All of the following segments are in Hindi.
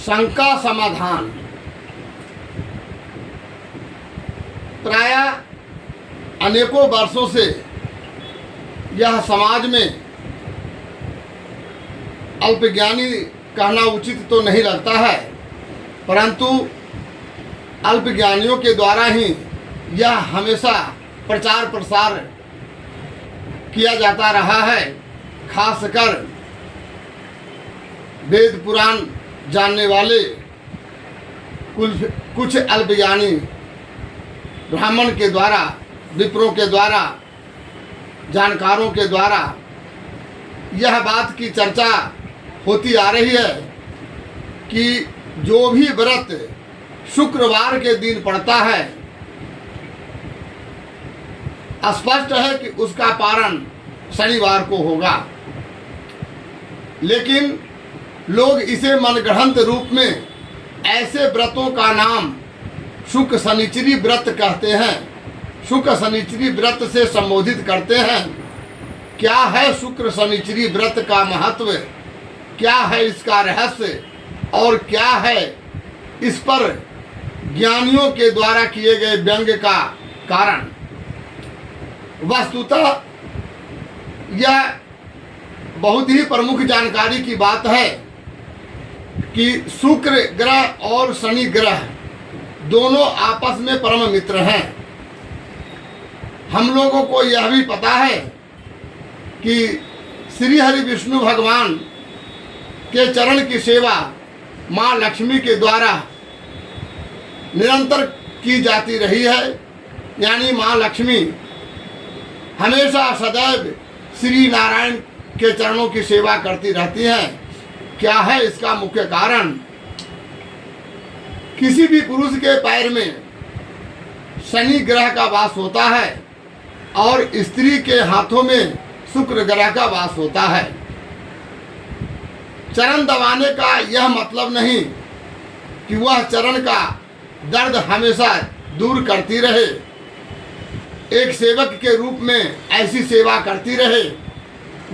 शंका समाधान। प्रायः अनेकों वर्षों से यह समाज में अल्पज्ञानी कहना उचित तो नहीं लगता है, परंतु अल्पज्ञानियों के द्वारा ही यह हमेशा प्रचार प्रसार किया जाता रहा है। खासकर वेद पुराण जानने वाले कुछ अल्पज्ञानी ब्राह्मण के द्वारा, विप्रों के द्वारा, जानकारों के द्वारा यह बात की चर्चा होती आ रही है कि जो भी व्रत शुक्रवार के दिन पड़ता है, स्पष्ट है कि उसका पारण शनिवार को होगा। लेकिन लोग इसे मनगढ़ंत रूप में ऐसे व्रतों का नाम शुक्र शनिचरी व्रत कहते हैं, शुक्र शनिचरी व्रत से संबोधित करते हैं। क्या है शुक्र शनिचरी व्रत का महत्व, क्या है इसका रहस्य और क्या है इस पर ज्ञानियों के द्वारा किए गए व्यंग का कारण। वस्तुतः यह बहुत ही प्रमुख जानकारी की बात है कि शुक्र ग्रह और शनि ग्रह दोनों आपस में परम मित्र हैं। हम लोगों को यह भी पता है कि श्री हरि विष्णु भगवान के चरण की सेवा माँ लक्ष्मी के द्वारा निरंतर की जाती रही है। यानी माँ लक्ष्मी हमेशा सदैव श्री नारायण के चरणों की सेवा करती रहती हैं। क्या है इसका मुख्य कारण? किसी भी पुरुष के पैर में शनि ग्रह का वास होता है और स्त्री के हाथों में शुक्र ग्रह का वास होता है। चरण दबाने का यह मतलब नहीं कि वह चरण का दर्द हमेशा दूर करती रहे, एक सेवक के रूप में ऐसी सेवा करती रहे,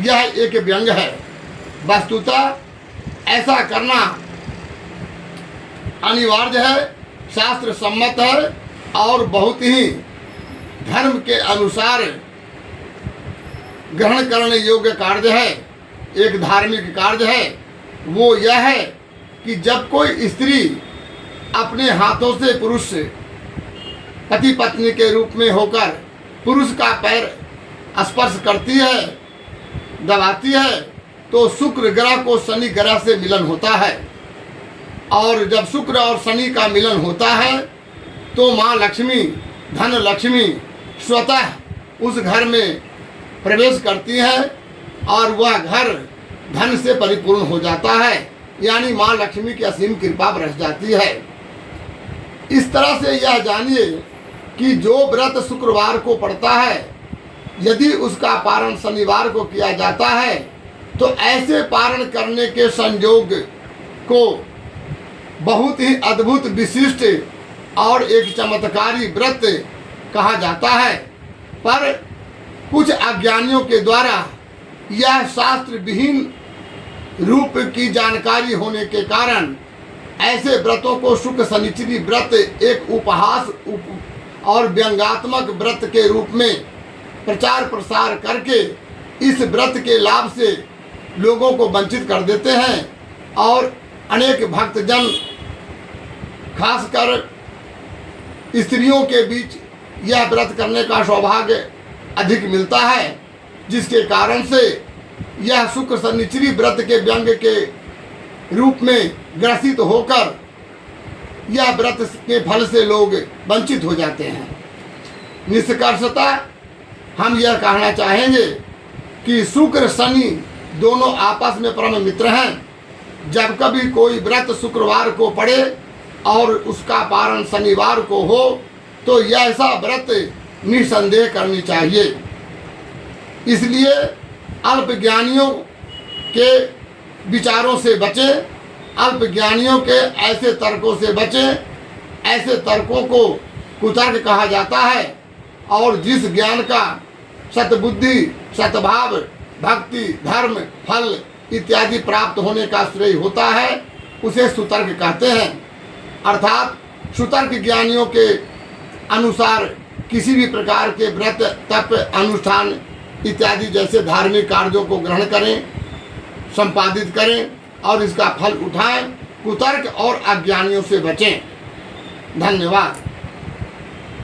यह एक व्यंग है। वस्तुतः ऐसा करना अनिवार्य है, शास्त्र सम्मत है और बहुत ही धर्म के अनुसार ग्रहण करने योग्य कार्य है, एक धार्मिक कार्य है। वो यह है कि जब कोई स्त्री अपने हाथों से पुरुष पति पत्नी के रूप में होकर पुरुष का पैर स्पर्श करती है, दबाती है, तो शुक्र ग्रह को शनि ग्रह से मिलन होता है। और जब शुक्र और शनि का मिलन होता है तो माँ लक्ष्मी, धन लक्ष्मी स्वतः उस घर में प्रवेश करती है और वह घर धन से परिपूर्ण हो जाता है। यानी माँ लक्ष्मी की असीम कृपा बरस जाती है। इस तरह से यह जानिए कि जो व्रत शुक्रवार को पड़ता है, यदि उसका पारण शनिवार को किया जाता है तो ऐसे पारण करने के संयोग को बहुत ही अद्भुत, विशिष्ट और एक चमत्कारी व्रत कहा जाता है। पर कुछ अज्ञानियों के द्वारा यह शास्त्र विहीन रूप की जानकारी होने के कारण ऐसे व्रतों को शुक्र शनिचरी व्रत एक उपहास और व्यंग्यात्मक व्रत के रूप में प्रचार प्रसार करके इस व्रत के लाभ से लोगों को वंचित कर देते हैं। और अनेक भक्तजन, खासकर स्त्रियों के बीच यह व्रत करने का सौभाग्य अधिक मिलता है, जिसके कारण से यह शुक्र शनिचरी व्रत के व्यंग के रूप में ग्रसित होकर यह व्रत के फल से लोग वंचित हो जाते हैं। निष्कर्षतः हम यह कहना चाहेंगे कि शुक्र शनि दोनों आपस में परम मित्र हैं। जब कभी कोई व्रत शुक्रवार को पड़े और उसका पारण शनिवार को हो तो यह ऐसा व्रत निसंदेह करनी चाहिए। इसलिए अल्पज्ञानियों के विचारों से बचें, अल्पज्ञानियों के ऐसे तर्कों से बचें। ऐसे तर्कों को कुतर्क कहा जाता है और जिस ज्ञान का सतबुद्धि, सद्भाव, भक्ति, धर्म, फल इत्यादि प्राप्त होने का श्रेय होता है, उसे सुतर्क कहते हैं। अर्थात सुतर्क ज्ञानियों के अनुसार किसी भी प्रकार के व्रत, तप, अनुष्ठान इत्यादि जैसे धार्मिक कार्यों को ग्रहण करें, संपादित करें और इसका फल उठाएं। कुतर्क और अज्ञानियों से बचें। धन्यवाद।